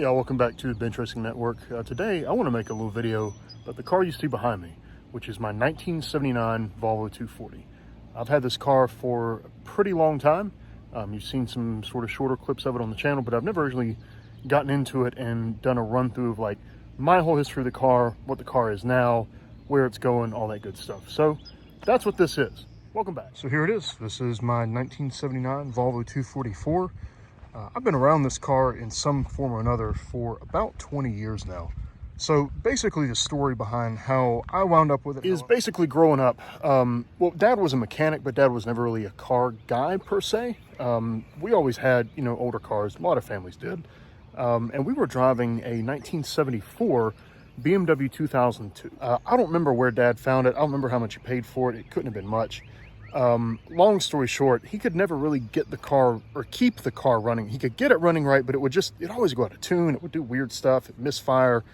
y'all, welcome back to Bench Racing Network. Today I want to make a little video about the car you see behind me, which is my 1979 Volvo 240. I've had this car for a pretty long time. You've seen some sort of shorter clips of it on the channel, but I've never really gotten into it and done a run through of like my whole history of the car, what the car is now, where it's going, all that good stuff. So that's what this is. Welcome back. So here it is. This is my 1979 Volvo 244. I've been around this car in some form or another for about 20 years now. So basically the story behind how I wound up with it is basically growing up. Well, Dad was a mechanic, but Dad was never really a car guy per se. We always had, older cars. A lot of families did. And we were driving a 1974 BMW 2002. I don't remember where Dad found it. I don't remember how much he paid for it. It couldn't have been much. Long story short, he could never really get the car or keep the car running. He could get it running right, but it'd always go out of tune. It would do weird stuff. It'd misfire,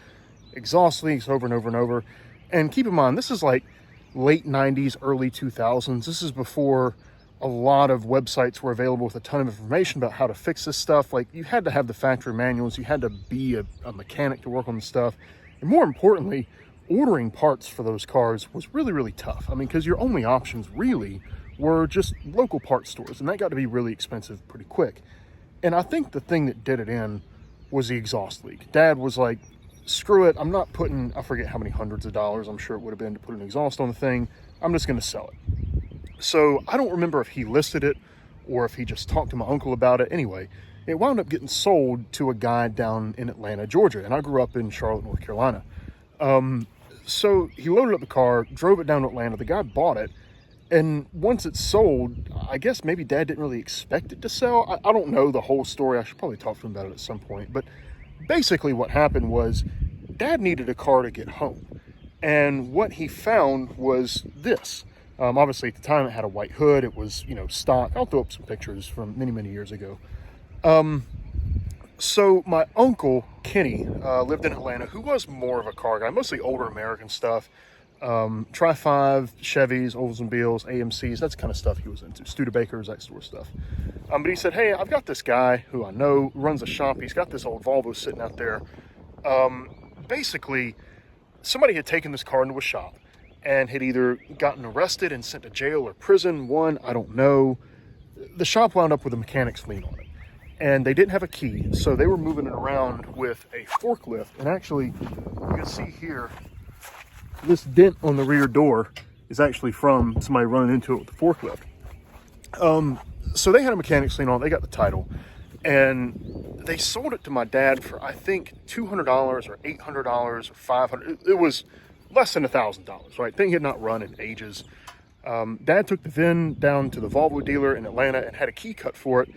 exhaust leaks over and over and over. And keep in mind, this is like late 90s, early 2000s. This is before a lot of websites were available with a ton of information about how to fix this stuff. Like, you had to have the factory manuals. You had to be a mechanic to work on the stuff. And more importantly, ordering parts for those cars was really, really tough. I mean, because your only options really were just local parts stores, and that got to be really expensive pretty quick. And I think the thing that did it in was the exhaust leak. Dad was like, screw it, I'm not putting, I forget how many hundreds of dollars I'm sure it would have been to put an exhaust on the thing. I'm just going to sell it. So I don't remember if he listed it or if he just talked to my uncle about it. Anyway, it wound up getting sold to a guy down in Atlanta, Georgia, and I grew up in Charlotte, North Carolina. So he loaded up the car, drove it down to Atlanta. The guy bought it, and once it's sold, I guess maybe Dad didn't really expect it to sell. I don't know the whole story. I should probably talk to him about it at some point. But basically what happened was Dad needed a car to get home, and what he found was this. Obviously at the time it had a white hood. It was, stock. I'll throw up some pictures from many, many years ago. So my uncle, Kenny, lived in Atlanta, who was more of a car guy, mostly older American stuff. Tri-5, Chevys, Oldsmobiles, AMCs, that's the kind of stuff he was into. Studebakers, that sort of stuff. But he said, hey, I've got this guy who I know runs a shop. He's got this old Volvo sitting out there. Basically, somebody had taken this car into a shop and had either gotten arrested and sent to jail or prison. I don't know. The shop wound up with a mechanic's lien on it. And they didn't have a key, so they were moving it around with a forklift. And actually, you can see here, this dent on the rear door is actually from somebody running into it with the forklift. So they had a mechanic's lien on it. They got the title, and they sold it to my dad for, I think, $200 or $800 or $500. It was less than $1,000, right? Thing had not run in ages. Dad took the VIN down to the Volvo dealer in Atlanta and had a key cut for it.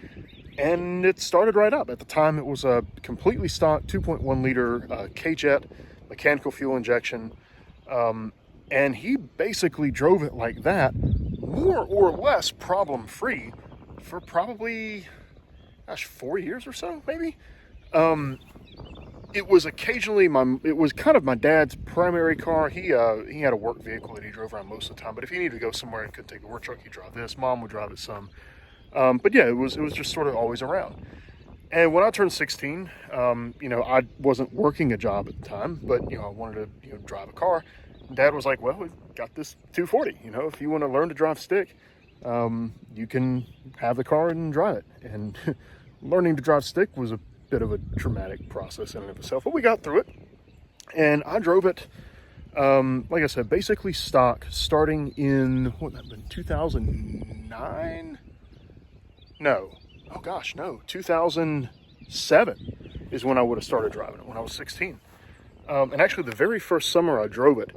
And it started right up. At the time, it was a completely stock 2.1 liter K-Jet mechanical fuel injection. And he basically drove it like that, more or less problem-free, for probably, 4 years or so, maybe. It was occasionally it was kind of my dad's primary car. He had a work vehicle that he drove around most of the time. But if he needed to go somewhere and couldn't take a work truck, he'd drive this. Mom would drive it some. But yeah, it was just sort of always around. And when I turned 16, I wasn't working a job at the time, but, I wanted to, drive a car. Dad was like, well, we've got this 240, if you want to learn to drive stick, you can have the car and drive it. And learning to drive stick was a bit of a traumatic process in and of itself, but we got through it. And I drove it, like I said, basically stock, starting in, 2009? No. Oh gosh, no. 2007 is when I would have started driving it, when I was 16. And actually the very first summer I drove it,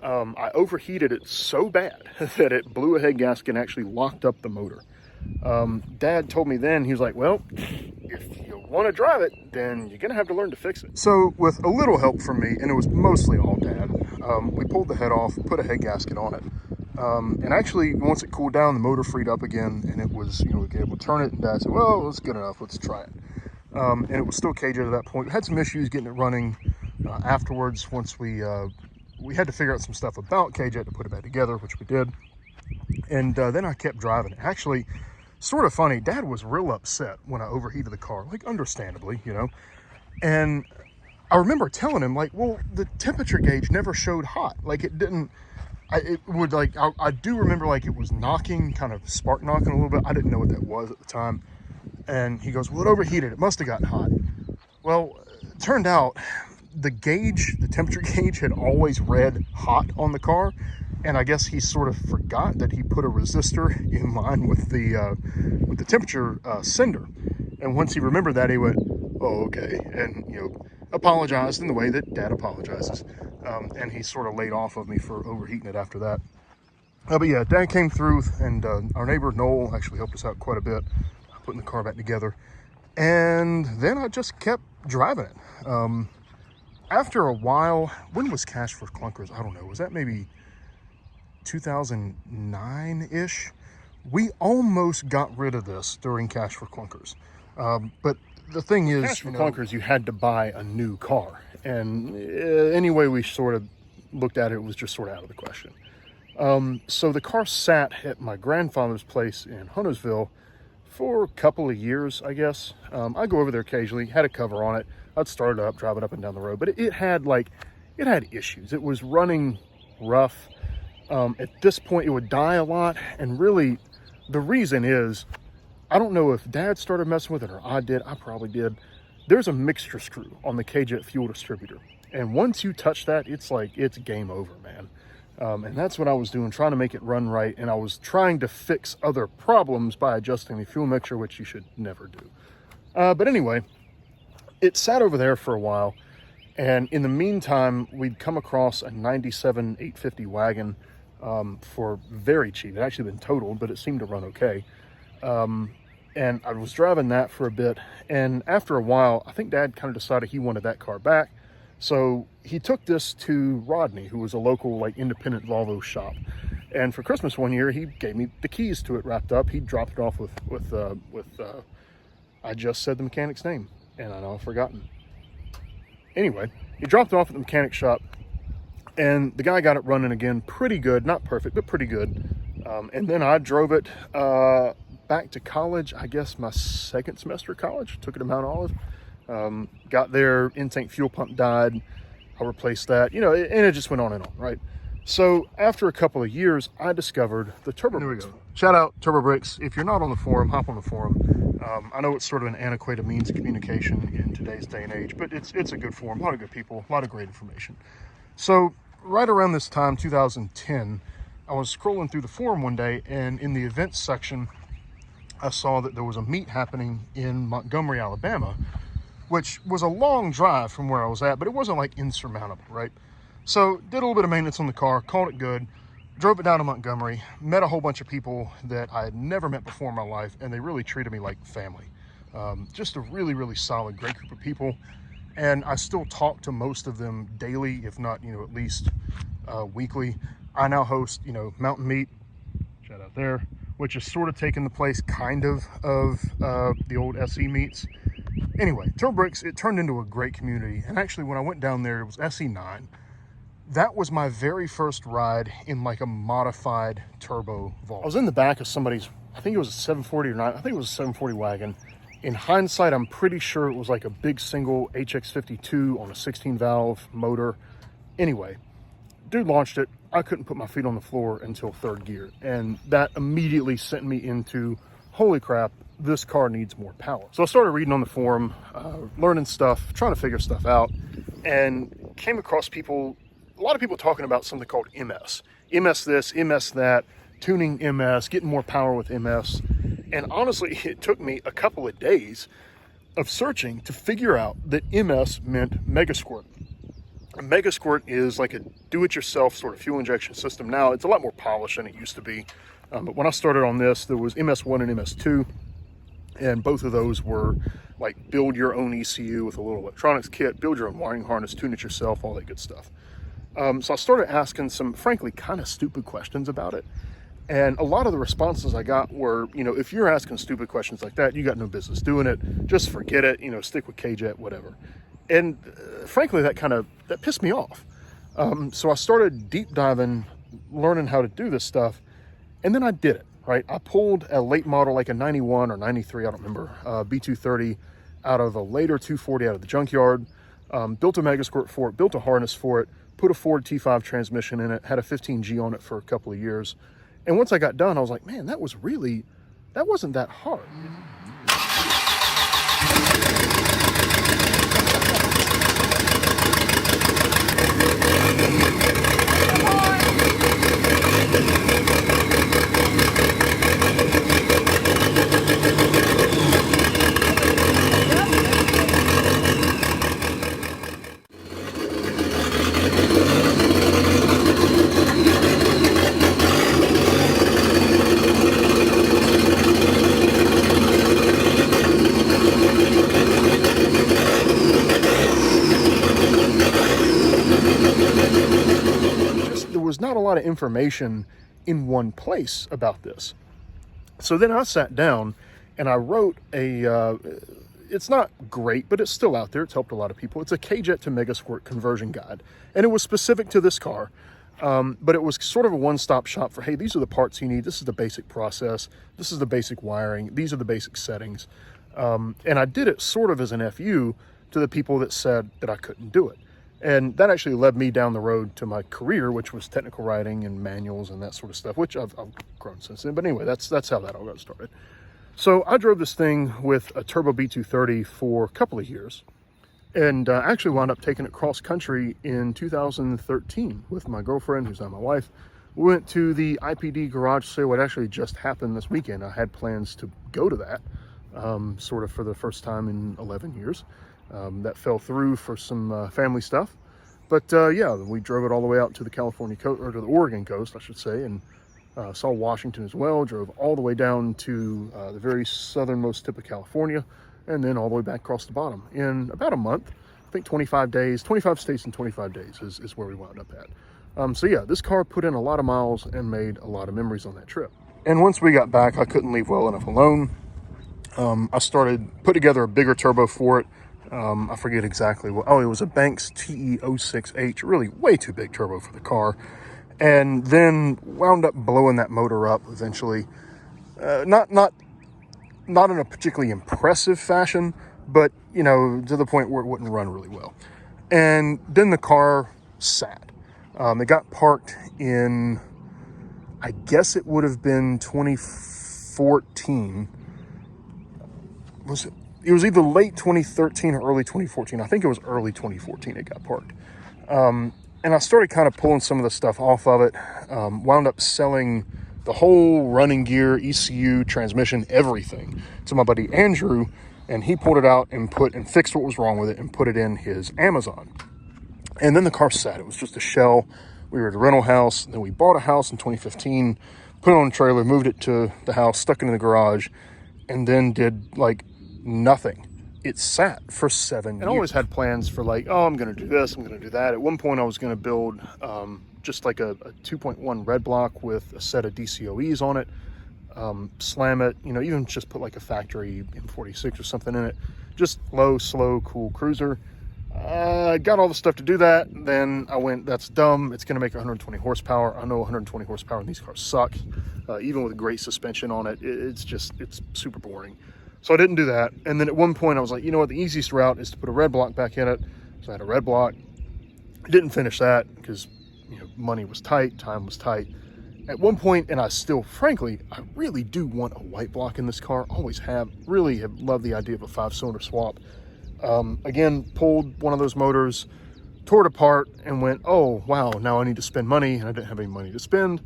I overheated it so bad that it blew a head gasket and actually locked up the motor. Dad told me then, he was like, well, if you want to drive it, then you're going to have to learn to fix it. So with a little help from me, and it was mostly all Dad, we pulled the head off, put a head gasket on it. And actually, once it cooled down, the motor freed up again, and it was, we were able to turn it, and Dad said, well, it's good enough, let's try it. And it was still caged at that point. We had some issues getting it running afterwards. Once we had to figure out some stuff about KJ to put it back together, which we did. And then I kept driving it. Actually, sort of funny, Dad was real upset when I overheated the car, like understandably, And I remember telling him, like, well, the temperature gauge never showed hot. Like, it didn't, I do remember, like, it was knocking, kind of spark knocking a little bit. I didn't know what that was at the time. And he goes, well, it overheated. It must have gotten hot. Well, it turned out the gauge, the temperature gauge, had always read hot on the car. And I guess he sort of forgot that he put a resistor in line with the temperature sender. And once he remembered that, he went, oh, okay. And, you know, apologized in the way that Dad apologizes. And he sort of laid off of me for overheating it after that. But yeah, Dad came through, and our neighbor Noel actually helped us out quite a bit, putting the car back together. And then I just kept driving it. After a while, when was Cash for Clunkers? I don't know. Was that maybe 2009-ish? We almost got rid of this during Cash for Clunkers. But the thing is, Cash for Clunkers, you had to buy a new car. And any way we sort of looked at it, it was just sort of out of the question. So the car sat at my grandfather's place in Huntersville for a couple of years, I guess. I go over there occasionally, had a cover on it. I'd start it up, drive it up and down the road, but it had issues. It was running rough. At this point, it would die a lot. And really, the reason is, I don't know if Dad started messing with it or I did. I probably did. There's a mixture screw on the K-Jet fuel distributor. And once you touch that, it's game over, man. And that's what I was doing, trying to make it run right. And I was trying to fix other problems by adjusting the fuel mixture, which you should never do. But anyway, it sat over there for a while. And in the meantime, we'd come across a 97 850 wagon for very cheap. It had actually been totaled, but it seemed to run okay. And I was driving that for a bit. And after a while, I think Dad kind of decided he wanted that car back. So he took this to Rodney, who was a local, like, independent Volvo shop. And for Christmas one year, he gave me the keys to it wrapped up. He dropped it off with I just said the mechanic's name, and I know I've forgotten. Anyway, he dropped it off at the mechanic shop, and the guy got it running again pretty good. Not perfect, but pretty good. And then I drove it back to college, I guess my second semester of college. Took it to Mount Olive. Got there, in-tank fuel pump died. I replaced that, you know, and it just went on and on, right? So after a couple of years, I discovered the Turbo Bricks. There we go. Shout out Turbo Bricks. If you're not on the forum, hop on the forum. I know it's sort of an antiquated means of communication in today's day and age, but it's a good forum. A lot of good people, a lot of great information. So right around this time, 2010, I was scrolling through the forum one day, and in the events section, I saw that there was a meet happening in Montgomery, Alabama, which was a long drive from where I was at, but it wasn't like insurmountable, right? So did a little bit of maintenance on the car, called it good, drove it down to Montgomery, met a whole bunch of people that I had never met before in my life, and they really treated me like family. Just a really, really solid, great group of people. And I still talk to most of them daily, if not, you know, at least weekly. I now host, you know, Mountain Meat, shout out there, which is sort of taking the place kind of the old SE meets. Anyway, Turbo Bricks, it turned into a great community. And actually, when I went down there, it was SE9. That was my very first ride in like a modified turbo Volvo. I was in the back of somebody's, I think it was a 740 or 9, I think it was a 740 wagon. In hindsight, I'm pretty sure it was like a big single HX52 on a 16 valve motor. Anyway, dude launched it. I couldn't put my feet on the floor until third gear. And that immediately sent me into, holy crap, this car needs more power. So I started reading on the forum, learning stuff, trying to figure stuff out, and came across people, a lot of people talking about something called MS. MS this, MS that, tuning MS, getting more power with MS. And honestly, it took me a couple of days of searching to figure out that MS meant Megasquirt. A Megasquirt is like a do-it-yourself sort of fuel injection system. Now, it's a lot more polished than it used to be. But when I started on this, there was MS1 and MS2. And both of those were like build your own ECU with a little electronics kit, build your own wiring harness, tune it yourself, all that good stuff. So I started asking some, frankly, kind of stupid questions about it. And a lot of the responses I got were, you know, if you're asking stupid questions like that, you got no business doing it. Just forget it, you know, stick with K-Jet, whatever. And frankly, that pissed me off. So I started deep diving, learning how to do this stuff. And then I did it, right? I pulled a late model, like a 91 or 93, I don't remember, B230 out of a later 240 out of the junkyard, built a Megasquirt for it, built a harness for it, put a Ford T5 transmission in it, had a 15G on it for a couple of years. And once I got done, I was like, man, that wasn't that hard. There was not a lot of information in one place about this. So then I sat down and I wrote it's not great, but it's still out there. It's helped a lot of people. It's a K-Jet to Megasquirt conversion guide. And it was specific to this car, but it was sort of a one-stop shop for, hey, these are the parts you need. This is the basic process. This is the basic wiring. These are the basic settings. And I did it sort of as an FU to the people that said that I couldn't do it. And that actually led me down the road to my career, which was technical writing and manuals and that sort of stuff, which I've grown since then. But anyway, that's how that all got started. So I drove this thing with a turbo B230 for a couple of years, and actually wound up taking it cross country in 2013 with my girlfriend, who's now my wife. We went to the IPD garage sale. It actually just happened this weekend. I had plans to go to that sort of for the first time in 11 years. That fell through for some family stuff, but yeah, we drove it all the way out to the California coast, or to the Oregon coast, I should say, and saw Washington as well. Drove all the way down to the very southernmost tip of California, and then all the way back across the bottom in about a month. I think 25 days, 25 states in 25 days is where we wound up at. So yeah, this car put in a lot of miles and made a lot of memories on that trip. And once we got back, I couldn't leave well enough alone. I started put together a bigger turbo for it. I forget exactly what, it was a Banks TE06H, really way too big turbo for the car. And then wound up blowing that motor up eventually. Not in a particularly impressive fashion, but, you know, to the point where it wouldn't run really well. And then the car sat. It got parked in, I guess it would have been 2014. It was either late 2013 or early 2014. I think it was early 2014 it got parked. And I started kind of pulling some of the stuff off of it. Wound up selling the whole running gear, ECU, transmission, everything to my buddy Andrew. And he pulled it out and fixed what was wrong with it and put it in his Amazon. And then the car sat. It was just a shell. We were at a rental house. Then we bought a house in 2015, put it on a trailer, moved it to the house, stuck it in the garage, and then did like nothing. It sat for 7 years. And I always had plans for like, oh, I'm going to do this, I'm going to do that. At one point I was going to build just like a 2.1 red block with a set of DCOEs on it, slam it, you know, even just put like a factory M46 or something in it. Just low, slow, cool cruiser. I got all the stuff to do that. Then I went, that's dumb. It's going to make 120 horsepower. I know 120 horsepower and these cars suck. Even with great suspension on it, it's super boring. So I didn't do that. And then at one point I was like, you know what, the easiest route is to put a red block back in it. So I had a red block. I didn't finish that because, you know, money was tight, time was tight. At one point, and I still, frankly, I really do want a white block in this car. Always have. Really have loved the idea of a 5-cylinder swap. Again, pulled one of those motors, tore it apart, and went, oh, wow, now I need to spend money, and I didn't have any money to spend.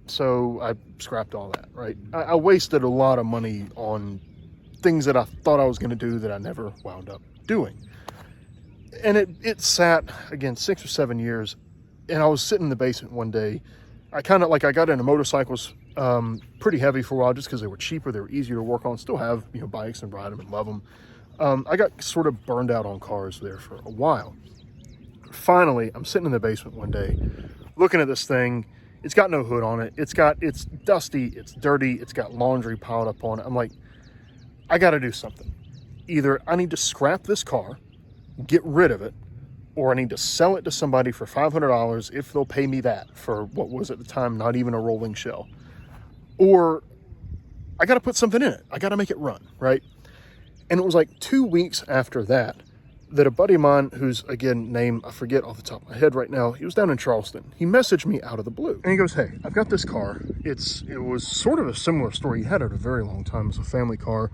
So I scrapped all that, right? I wasted a lot of money on things that I thought I was going to do that I never wound up doing. And it sat, again, 6 or 7 years, and I was sitting in the basement one day. I got into motorcycles pretty heavy for a while just because they were cheaper, they were easier to work on. Still have, you know, bikes and ride them and love them. I got sort of burned out on cars there for a while. Finally, I'm sitting in the basement one day, looking at this thing. It's got no hood on it. It's dusty, it's dirty, it's got laundry piled up on it. I'm like, I got to do something. Either I need to scrap this car, get rid of it, or I need to sell it to somebody for $500 if they'll pay me that for what was at the time not even a rolling shell. Or I got to put something in it. I got to make it run, right? And it was like 2 weeks after that a buddy of mine, who's, again, name I forget off the top of my head right now, he was down in Charleston. He messaged me out of the blue. And he goes, hey, I've got this car. It was sort of a similar story. He had it a very long time. It was a family car.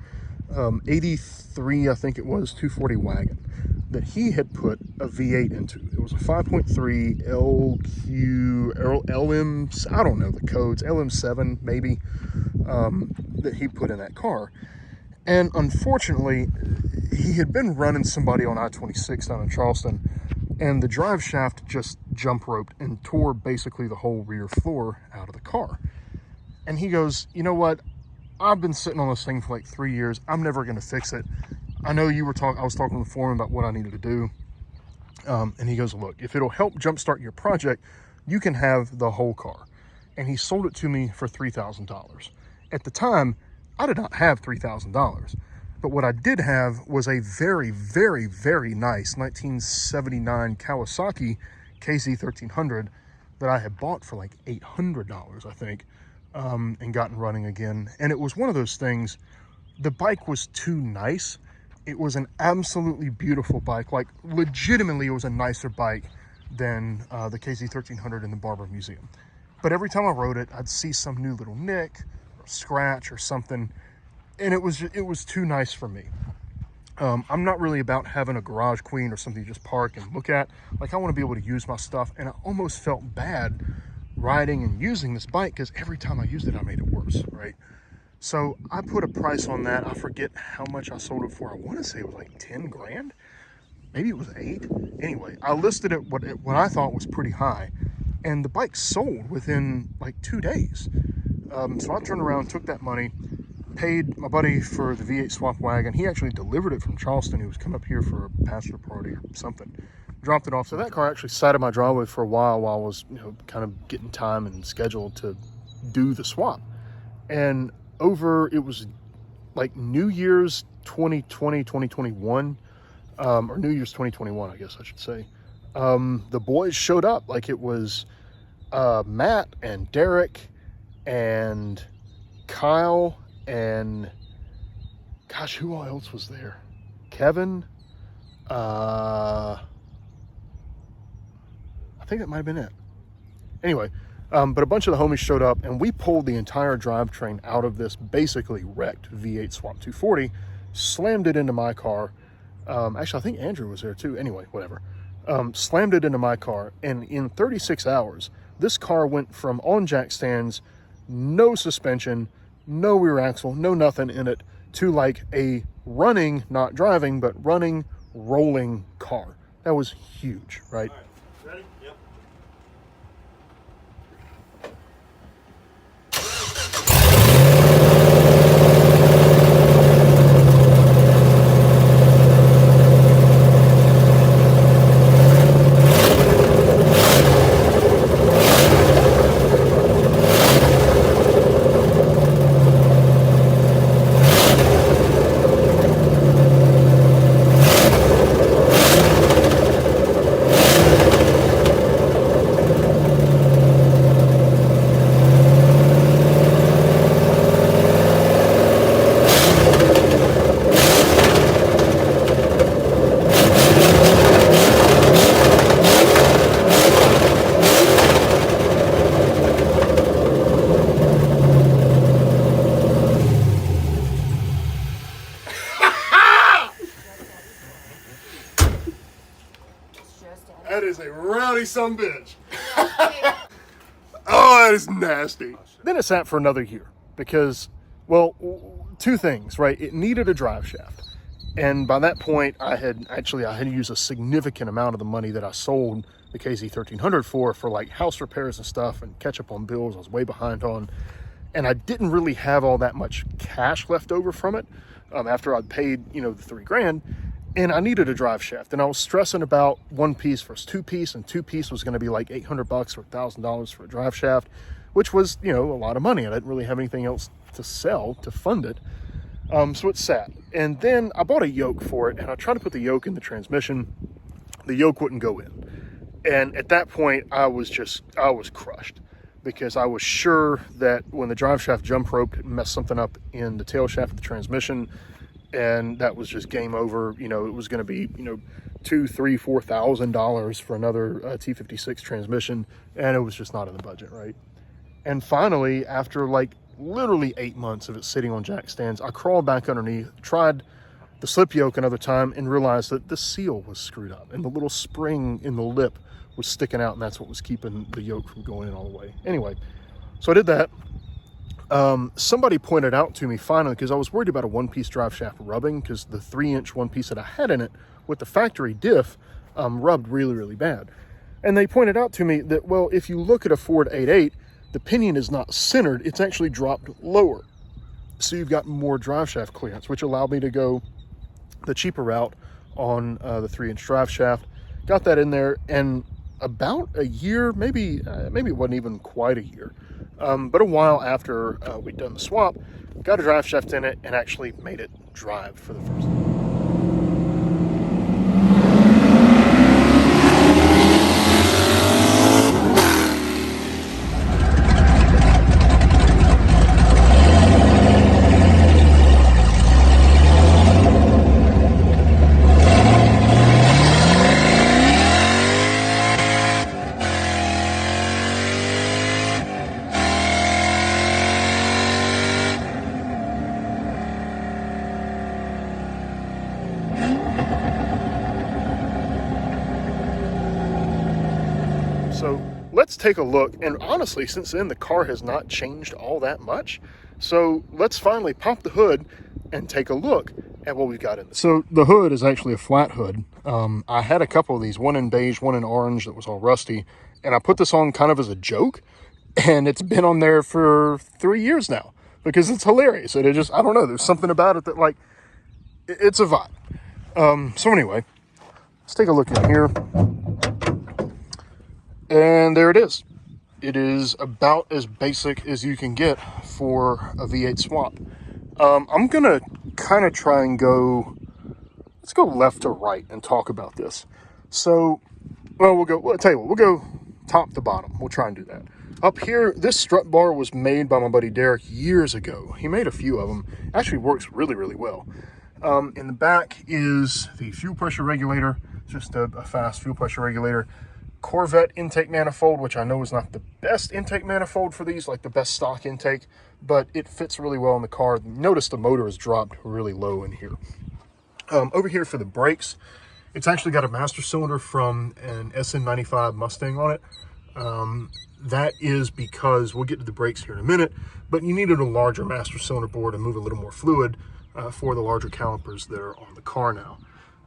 83, I think it was, 240 wagon that he had put a V8 into. It was a 5.3 LM, I don't know the codes, LM7 maybe, that he put in that car. And unfortunately, he had been running somebody on I-26 down in Charleston, and the drive shaft just jump roped and tore basically the whole rear floor out of the car. And he goes, you know what? I've been sitting on this thing for like 3 years. I'm never going to fix it. I know I was talking on the forum about what I needed to do. And he goes, look, if it'll help jumpstart your project, you can have the whole car. And he sold it to me for $3,000. At the time, I did not have $3,000. But what I did have was a very, very, very nice 1979 Kawasaki KZ1300 that I had bought for like $800, I think, and gotten running again. And it was one of those things, the bike was too nice. It was an absolutely beautiful bike. Like, legitimately, it was a nicer bike than the KZ1300 in the Barber Museum. But every time I rode it, I'd see some new little nick or scratch or something, and it was too nice for me. I'm not really about having a garage queen or something you just park and look at. Like, I want to be able to use my stuff, and I almost felt bad riding and using this bike because every time I used it, I made it worse, right? So I put a price on that. I forget how much I sold it for. I want to say it was like 10 grand. Maybe it was 8. Anyway, I listed it what I thought was pretty high, and the bike sold within like 2 days. So I turned around, took that money, paid my buddy for the V8 swap wagon. He actually delivered it from Charleston. He was coming up here for a bachelor party or something. Dropped it off. So that car actually sat in my driveway for a while I was, kind of getting time and scheduled to do the swap. And it was like New Year's 2020, 2021, or New Year's 2021, I guess I should say. The boys showed up. Like, it was Matt and Derek and Kyle and, gosh, who all else was there? Kevin. I think that might have been it. Anyway, but a bunch of the homies showed up, and we pulled the entire drivetrain out of this basically wrecked V8 Swap 240, slammed it into my car. Actually, I think Andrew was there too. Anyway, whatever. Slammed it into my car, and in 36 hours, this car went from on jack stands, no suspension, no rear axle, no nothing in it, to like a running, not driving, but running, rolling car. That was huge, right? All right. Ready? Yep. That is a rowdy sumbitch. Oh, that is nasty. Then it sat for another year because, well, 2 things, right? It needed a drive shaft. And by that point, I had used a significant amount of the money that I sold the KZ1300 for like house repairs and stuff and catch up on bills I was way behind on. And I didn't really have all that much cash left over from it after I'd paid, the 3 grand. And I needed a drive shaft, and I was stressing about 1 piece versus 2 piece, and 2 piece was going to be like $800 or $1,000 for a drive shaft, which was, a lot of money. I didn't really have anything else to sell to fund it. So it sat. And then I bought a yoke for it, and I tried to put the yoke in the transmission. The yoke wouldn't go in. And at that point, I was crushed, because I was sure that when the drive shaft jump rope messed something up in the tail shaft of the transmission, and that was just game over. You know, it was going to be, you know, $2,000, $3,000, $4,000 for another T56 transmission, and it was just not in the budget, right? And finally, after like literally 8 months of it sitting on jack stands, I crawled back underneath, tried the slip yoke another time, and realized that the seal was screwed up and the little spring in the lip was sticking out, and that's what was keeping the yoke from going in all the way. Anyway, so I did that. Somebody pointed out to me finally, because I was worried about a one-piece drive shaft rubbing, because the 3-inch one piece that I had in it with the factory diff rubbed really, really bad. And they pointed out to me that, well, if you look at a Ford 8.8, the pinion is not centered, it's actually dropped lower. So you've got more drive shaft clearance, which allowed me to go the cheaper route on the 3-inch drive shaft. Got that in there, and about a year, maybe it wasn't even quite a year, but a while after we'd done the swap, got a drive shaft in it and actually made it drive for the first time. So let's take a look, and honestly, since then the car has not changed all that much. So let's finally pop the hood and take a look at what we've got in there. So the hood is actually a flat hood. I had a couple of these, one in beige, one in orange, that was all rusty, and I put this on kind of as a joke, and it's been on there for 3 years now because it's hilarious. And it just, I don't know, there's something about it that, like, it's a vibe. So anyway, let's take a look in here. And there it is. It is about as basic as you can get for a V8 swap. I'm gonna kind of try and let's go left to right and talk about this. So, well, I'll tell you what, we'll go top to bottom. We'll try and do that. Up here, this strut bar was made by my buddy Derek years ago. He made a few of them. Actually works really, really well. In the back is the fuel pressure regulator, just a fast fuel pressure regulator. Corvette intake manifold, which I know is not the best intake manifold for these, like the best stock intake, but it fits really well in the car. Notice the motor is dropped really low in here. Over here for the brakes, it's actually got a master cylinder from an SN95 Mustang on it. That is because, we'll get to the brakes here in a minute, but you needed a larger master cylinder bore to move a little more fluid for the larger calipers that are on the car now.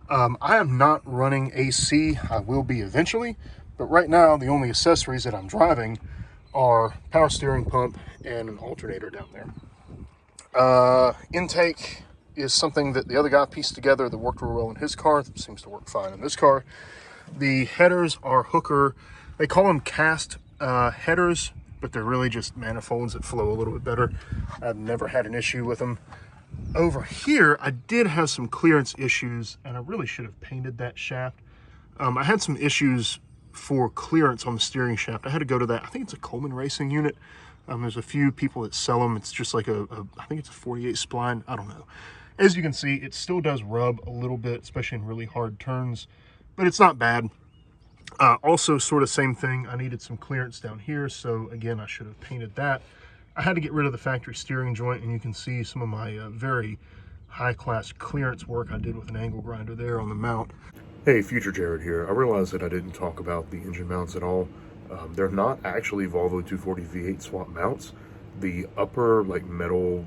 I am not running AC. I will be eventually, but right now the only accessories that I'm driving are power steering pump and an alternator down there. Intake is something that the other guy pieced together that worked real well in his car. That seems to work fine in this car. The headers are hooker. They call them cast headers, but they're really just manifolds that flow a little bit better. I've never had an issue with them. Over here, I did have some clearance issues, and I really should have painted that shaft. I had some issues for clearance on the steering shaft. I had to go to that, I think it's a Coleman Racing unit. There's a few people that sell them. It's just like I think it's a 48 spline. I don't know. As you can see, it still does rub a little bit, especially in really hard turns, but it's not bad. Also, sort of same thing, I needed some clearance down here, so again, I should have painted that. I had to get rid of the factory steering joint, and you can see some of my very high-class clearance work I did with an angle grinder there on the mount. Hey, Future Jared here. I realized that I didn't talk about the engine mounts at all. They're not actually Volvo 240 V8 swap mounts. The upper, like, metal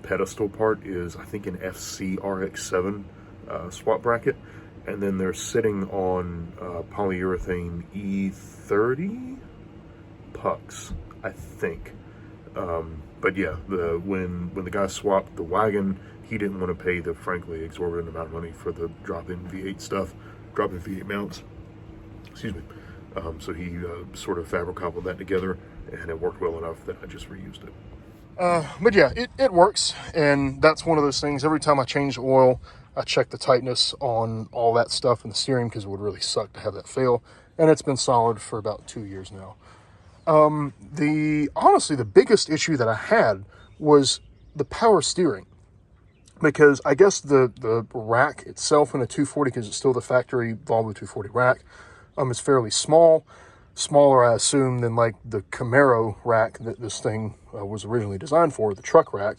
pedestal part is, I think, an FC RX7 swap bracket. And then they're sitting on polyurethane E30 pucks, I think. But yeah, when the guy swapped the wagon, he didn't want to pay the frankly exorbitant amount of money for the drop-in V8 stuff, drop-in V8 mounts. Excuse me. So he sort of fabric-cobbled that together, and it worked well enough that I just reused it. But yeah, it works, and that's one of those things. Every time I change oil, I check the tightness on all that stuff in the steering, because it would really suck to have that fail. And it's been solid for about 2 years now. Honestly, the biggest issue that I had was the power steering. because I guess the rack itself in the 240, because it's still the factory Volvo 240 rack, is fairly small. Smaller, I assume, than like the Camaro rack that this thing was originally designed for, the truck rack.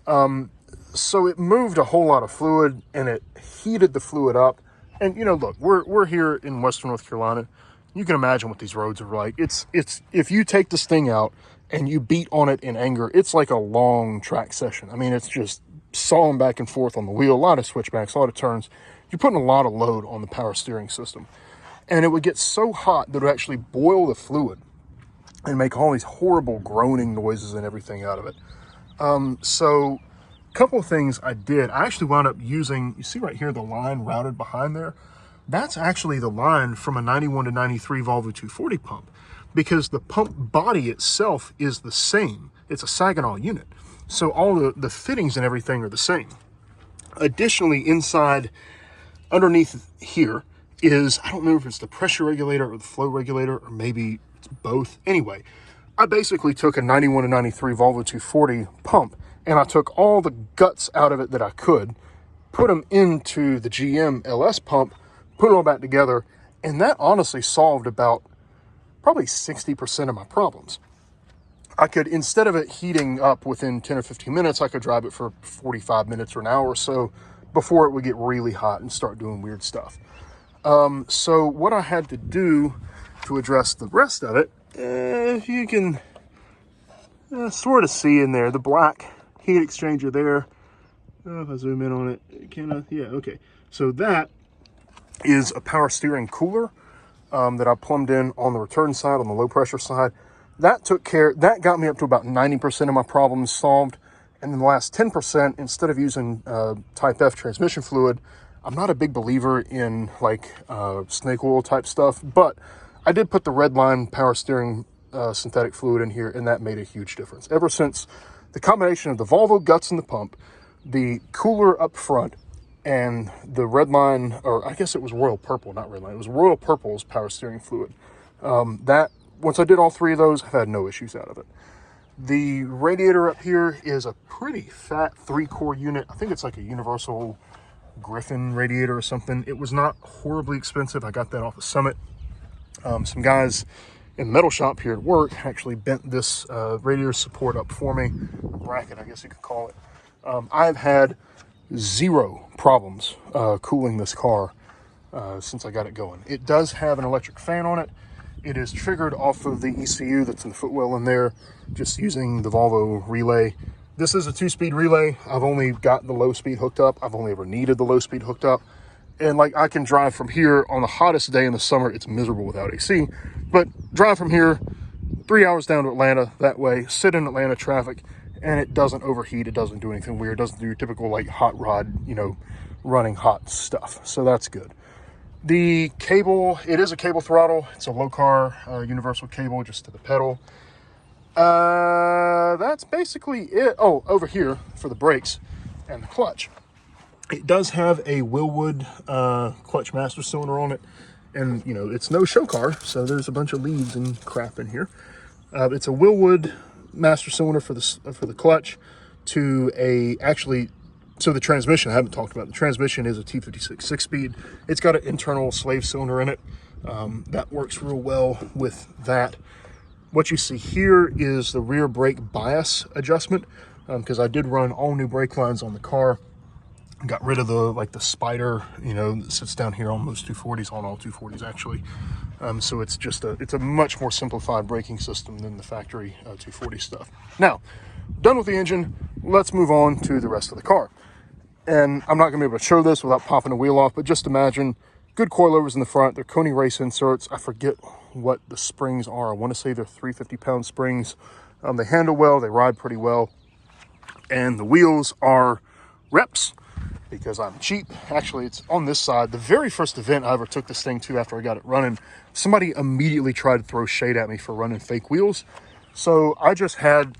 So it moved a whole lot of fluid, and it heated the fluid up. And, you know, look, we're here in Western North Carolina. You can imagine what these roads are like. It's if you take this thing out and you beat on it in anger, it's like a long track session. I mean, it's just sawing back and forth on the wheel, a lot of switchbacks, a lot of turns. You're putting a lot of load on the power steering system. And it would get so hot that it would actually boil the fluid and make all these horrible groaning noises and everything out of it. So a couple of things I did. I actually wound up using, you see right here, the line routed behind there. That's actually the line from a 91 to 93 Volvo 240 pump, because the pump body itself is the same. It's a Saginaw unit. So all the fittings and everything are the same. Additionally, inside, underneath here, is, I don't know if it's the pressure regulator or the flow regulator, or maybe it's both. Anyway, I basically took a 91 to 93 Volvo 240 pump, and I took all the guts out of it that I could, put them into the GM LS pump, put it all back together, and that honestly solved about probably 60% of my problems. I could, instead of it heating up within 10 or 15 minutes, I could drive it for 45 minutes or an hour or so before it would get really hot and start doing weird stuff. So what I had to do to address the rest of it, if you can sort of see in there, the black heat exchanger there. If I zoom in on it, can I? Yeah, okay. So that is a power steering cooler that I plumbed in on the return side, on the low pressure side. That got me up to about 90% of my problems solved. And then the last 10%, instead of using Type F transmission fluid, I'm not a big believer in like snake oil type stuff, but I did put the Redline power steering synthetic fluid in here, and that made a huge difference. Ever since the combination of the Volvo guts in the pump, the cooler up front, and the Redline, or I guess it was Royal Purple, not Redline, it was Royal Purple's power steering fluid. Once I did all three of those, I've had no issues out of it. The radiator up here is a pretty fat 3-core unit. I think it's like a universal Griffin radiator or something. It was not horribly expensive. I got that off of Summit. Some guys in the metal shop here at work actually bent this radiator support up for me. Bracket, I guess you could call it. I've had zero problems cooling this car since I got it going. It does have an electric fan on it. It is triggered off of the ECU that's in the footwell in there, just using the Volvo relay. This is a 2-speed relay. I've only got the low speed hooked up. I've only ever needed the low speed hooked up. And like, I can drive from here on the hottest day in the summer. It's miserable without AC, but drive from here 3 hours down to Atlanta that way, sit in Atlanta traffic, and it doesn't overheat. It doesn't do anything weird. It doesn't do your typical like hot rod, you know, running hot stuff. So that's good. The cable, it is a cable throttle. It's a low car universal cable just to the pedal. That's basically it. Oh, over here for the brakes and the clutch. It does have a Willwood clutch master cylinder on it. And, you know, it's no show car, so there's a bunch of leads and crap in here. It's a Willwood master cylinder for the clutch to so the transmission, I haven't talked about. The transmission is a T56 6-speed. It's got an internal slave cylinder in it. That works real well with that. What you see here is the rear brake bias adjustment, because I did run all new brake lines on the car. Got rid of the spider, you know, that sits down here on most 240s, on all 240s actually. So it's just it's a much more simplified braking system than the factory 240 stuff. Now, done with the engine, let's move on to the rest of the car. And I'm not gonna be able to show this without popping a wheel off, but just imagine good coilovers in the front. They're Coney race inserts. I forget what the springs are. I want to say they're 350-pound springs. They handle well, they ride pretty well. And the wheels are reps, because I'm cheap. Actually, it's on this side. The very first event I ever took this thing to after I got it running, somebody immediately tried to throw shade at me for running fake wheels. So I just had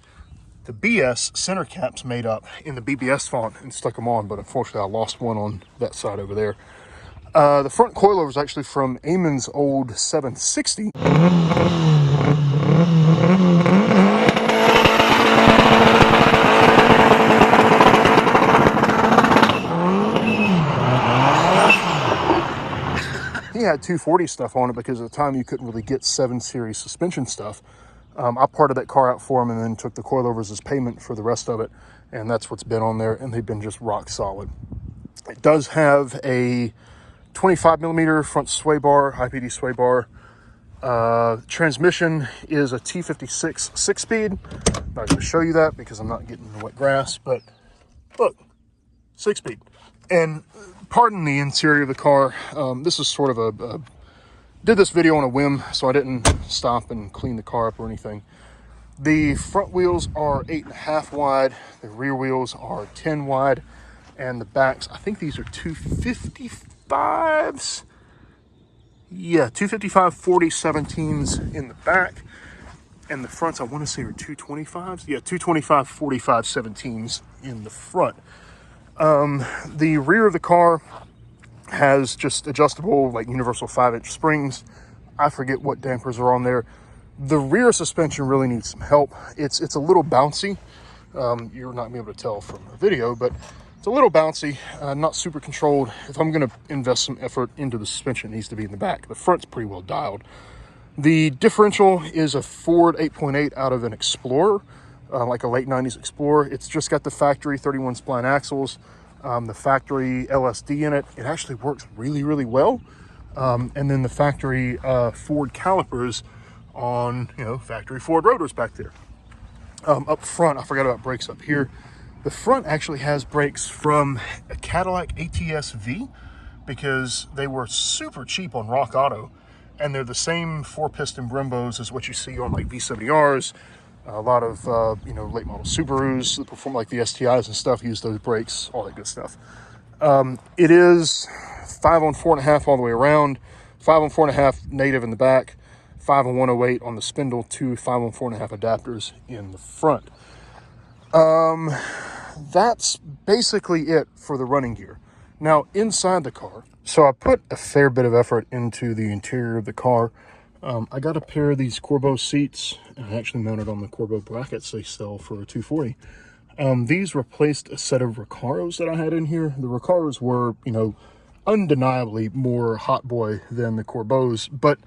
the BS center caps made up in the BBS font and stuck them on, but unfortunately I lost one on that side over there. The front coilover is actually from Eamon's old 760. he had 240 stuff on it because at the time you couldn't really get 7 Series suspension stuff. I parted that car out for him and then took the coilovers as payment for the rest of it. And that's what's been on there, and they've been just rock solid. It does have a 25 millimeter front sway bar, high PD sway bar. Transmission is a T56 6-speed. I'm not going to show you that because I'm not getting wet grass, but look, 6-speed. And pardon the interior of the car. This is sort of did this video on a whim, so I didn't stop and clean the car up or anything. The front wheels are 8.5 wide. The rear wheels are 10 wide. And the backs, I think these are 255s. Yeah, 255 40 17s in the back. And the fronts, I want to say, are 225s. Yeah, 225 45 17s in the front. The rear of the car has just adjustable, like universal 5-inch springs. I forget what dampers are on there. The rear suspension really needs some help. It's a little bouncy. You're not gonna be able to tell from the video, but it's a little bouncy, not super controlled. If I'm gonna invest some effort into the suspension, it needs to be in the back. The front's pretty well dialed. The differential is a Ford 8.8 out of an Explorer, like a late 90s Explorer. It's just got the factory 31 spline axles, the factory LSD in it. It actually works really, really well. And then the factory Ford calipers on, factory Ford rotors back there. Up front, I forgot about brakes up here. The front actually has brakes from a Cadillac ATS V because they were super cheap on Rock Auto, and they're the same 4-piston Brembos as what you see on like V70Rs. A lot of late model Subarus that perform like the STIs and stuff use those brakes, all that good stuff. It is 5 on 4.5 all the way around, 5 on 4.5 native in the back, 5 on 108 on the spindle, 2 5 on 4.5 adapters in the front. That's basically it for the running gear. Now inside the car, so I put a fair bit of effort into the interior of the car. I got a pair of these Corbeau seats, and I actually mounted on the Corbeau brackets they sell for a 240. These replaced a set of Recaros that I had in here. The Recaros were, undeniably more hot boy than the Corbeaus, but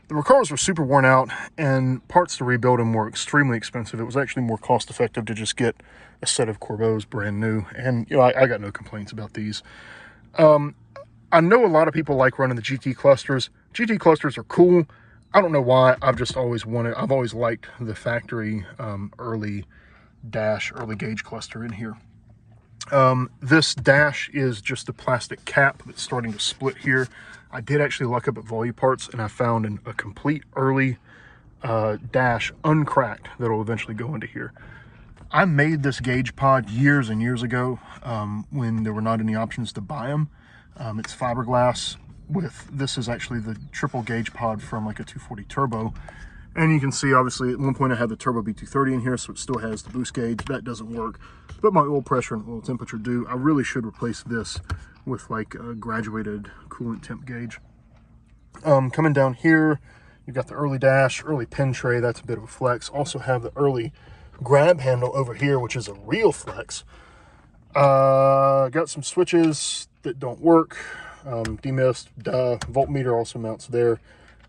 the Recaros were super worn out, and parts to rebuild them were extremely expensive. It was actually more cost effective to just get a set of Corbeaus brand new, and I got no complaints about these. I know a lot of people like running the GT clusters. GT clusters are cool. I don't know why. I've always liked the factory early gauge cluster in here. This dash is just a plastic cap that's starting to split here. I did actually look up at Volvo Parts, and I found a complete early dash uncracked that will eventually go into here. I made this gauge pod years and years ago when there were not any options to buy them. It's fiberglass this is actually the triple gauge pod from like a 240 turbo. And you can see, obviously, at one point I had the Turbo B230 in here, so it still has the boost gauge. That doesn't work, but my oil pressure and oil temperature do. I really should replace this with like a graduated coolant temp gauge. Coming down here, you've got the early dash, early pin tray. That's a bit of a flex. Also have the early grab handle over here, which is a real flex. Got some switches that don't work. Demist, voltmeter also mounts there.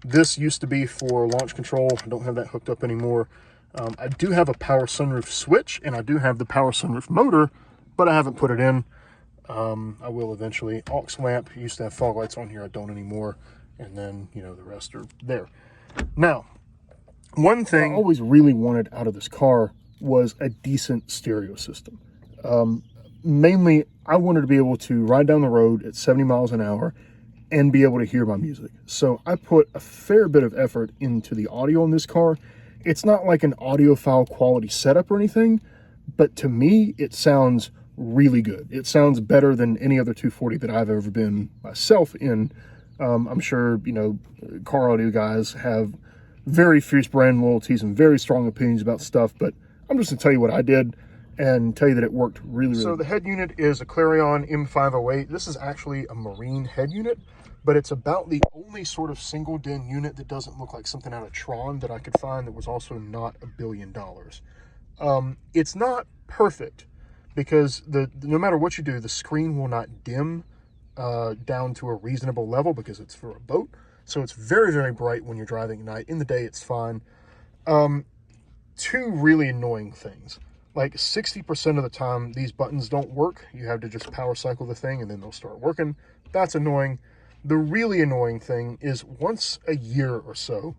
This used to be for launch control. I don't have that hooked up anymore. I do have a power sunroof switch, and I do have the power sunroof motor, but I haven't put it in. I will eventually. Aux lamp, used to have fog lights on here. I don't anymore. And then, the rest are there. Now, one thing I always really wanted out of this car was a decent stereo system. Mainly, I wanted to be able to ride down the road at 70 miles an hour and be able to hear my music. So I put a fair bit of effort into the audio in this car. It's not like an audiophile quality setup or anything, but to me, it sounds really good. It sounds better than any other 240 that I've ever been myself in. I'm sure, car audio guys have very fierce brand loyalties and very strong opinions about stuff, but I'm just gonna tell you what I did and tell you that it worked really, really well. So the head unit is a Clarion M508. This is actually a Marine head unit, but it's about the only sort of single DIN unit that doesn't look like something out of Tron that I could find that was also not $1 billion. It's not perfect because no matter what you do, the screen will not dim down to a reasonable level because it's for a boat. So it's very, very bright when you're driving at night. In the day, it's fine. Two really annoying things. Like 60% of the time, these buttons don't work. You have to just power cycle the thing and then they'll start working. That's annoying. The really annoying thing is once a year or so,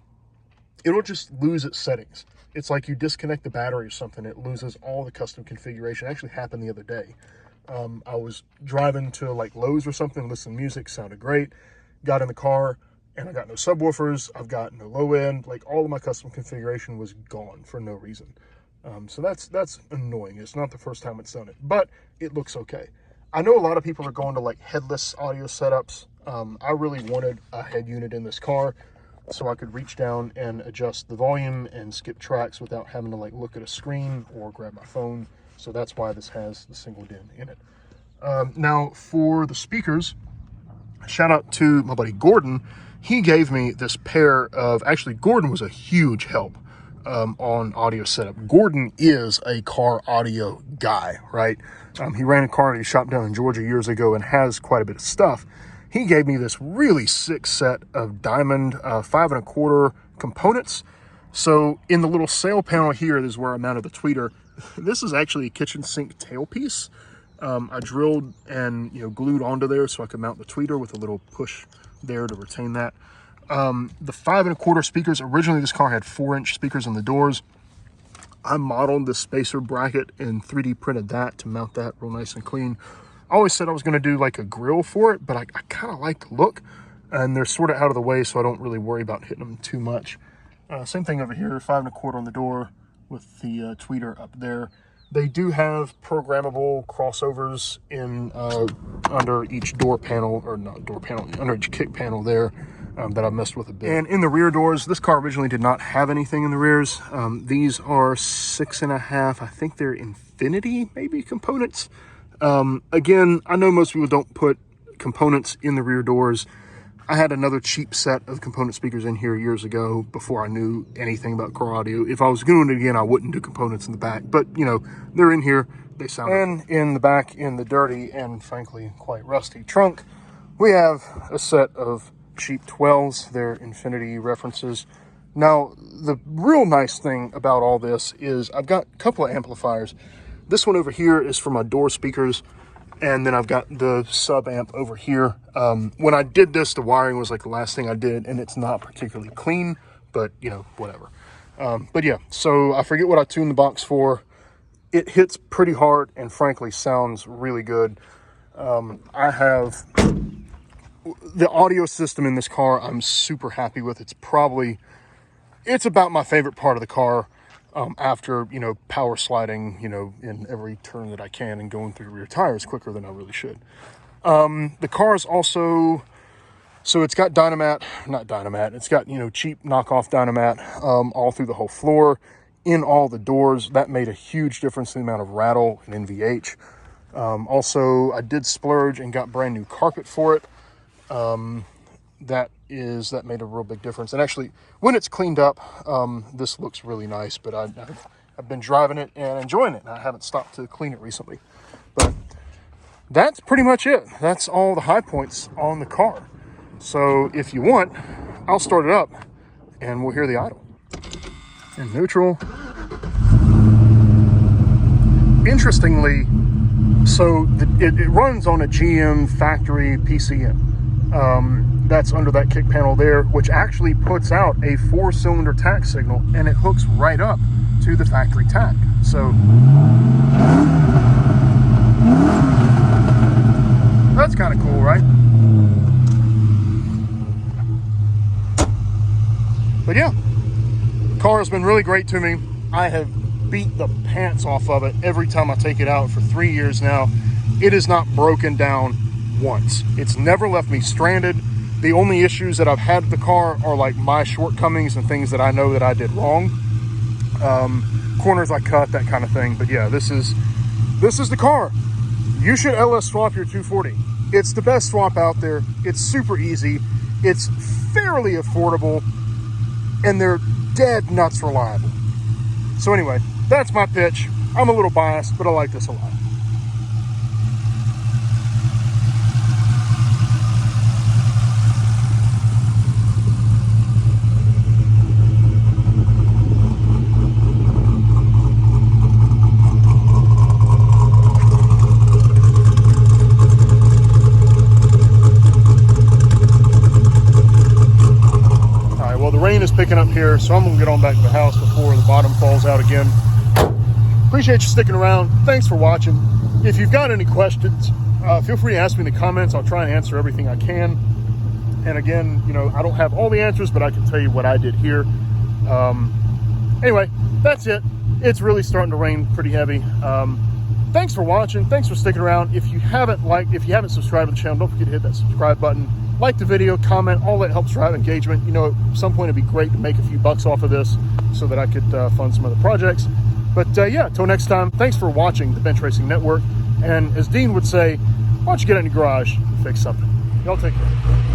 it'll just lose its settings. It's like you disconnect the battery or something, it loses all the custom configuration. It actually happened the other day. I was driving to like Lowe's or something, listening to music, sounded great. Got in the car and I got no subwoofers, I've got no low end, like all of my custom configuration was gone for no reason. So that's annoying. It's not the first time it's done it, but it looks okay. I know a lot of people are going to like headless audio setups. I really wanted a head unit in this car so I could reach down and adjust the volume and skip tracks without having to like look at a screen or grab my phone. So that's why this has the single DIN in it. Now for the speakers, shout out to my buddy Gordon. He gave me this pair of, actually Gordon was a huge help on audio setup. Gordon is a car audio guy, right? He ran a car audio shop down in Georgia years ago and has quite a bit of stuff. He gave me this really sick set of diamond 5 1/4 components. So in the little sail panel here is where I mounted the tweeter. This is actually a kitchen sink tailpiece. I drilled and glued onto there so I could mount the tweeter with a little push there to retain that. The 5 1/4 speakers, originally this car had 4-inch speakers on the doors. I modeled the spacer bracket and 3D printed that to mount that real nice and clean. I always said I was going to do like a grill for it, but I kind of like the look, and they're sort of out of the way, so I don't really worry about hitting them too much. Same thing over here, 5 1/4 on the door with the tweeter up there. They do have programmable crossovers in under each door panel, or not door panel, under each kick panel there that I messed with a bit. And in the rear doors, this car originally did not have anything in the rears. These are 6.5, I think they're Infinity maybe components. Again, I know most people don't put components in the rear doors. I had another cheap set of component speakers in here years ago before I knew anything about car audio. If I was doing it again, I wouldn't do components in the back, but they're in here, they sound. And in the back, in the dirty and frankly quite rusty trunk, we have a set of cheap 12s. They're Infinity references. Now, the real nice thing about all this is I've got a couple of amplifiers. This one over here is for my door speakers, and then I've got the sub amp over here. When I did this, the wiring was like the last thing I did, and it's not particularly clean, but whatever. But yeah, so I forget what I tuned the box for. It hits pretty hard and frankly sounds really good. I have the audio system in this car I'm super happy with. It's about my favorite part of the car. After, power sliding, in every turn that I can and going through the rear tires quicker than I really should. The car is also, so it's got it's got, cheap knockoff Dynamat all through the whole floor, in all the doors. That made a huge difference in the amount of rattle and NVH. Also, I did splurge and got brand new carpet for it. That made a real big difference. And actually, when it's cleaned up, this looks really nice, but I've been driving it and enjoying it, and I haven't stopped to clean it recently. But that's pretty much it. That's all the high points on the car. So if you want, I'll start it up and we'll hear the idle. In neutral. Interestingly, so it runs on a GM factory PCM. That's under that kick panel there, which actually puts out a 4-cylinder tach signal, and it hooks right up to the factory tach. So that's kind of cool, right? But yeah, the car has been really great to me. I have beat the pants off of it every time I take it out for 3 years now. It is not broken down once. It's never left me stranded. The only issues that I've had with the car are like my shortcomings and things that I know that I did wrong. Corners I cut, that kind of thing. But yeah, this is the car. You should LS swap your 240. It's the best swap out there. It's super easy. It's fairly affordable, and they're dead nuts reliable. So anyway, that's my pitch. I'm a little biased, but I like this a lot. rain is picking up here, so I'm gonna get on back to the house before the bottom falls out again. Appreciate you sticking around. Thanks for watching. If you've got any questions, feel free to ask me in the comments. I'll try and answer everything I can. And again, you know, I don't have all the answers, but I can tell you what I did here. Anyway, that's it. It's really starting to rain pretty heavy. Thanks for watching. Thanks for sticking around. If you haven't subscribed to the channel, don't forget to hit that subscribe button. Like the video, comment, all that helps drive engagement. You know, at some point it'd be great to make a few bucks off of this so that I could fund some other projects. But yeah, until next time, thanks for watching the Bench Racing Network. And as Dean would say, why don't you get in your garage and fix something? Y'all take care.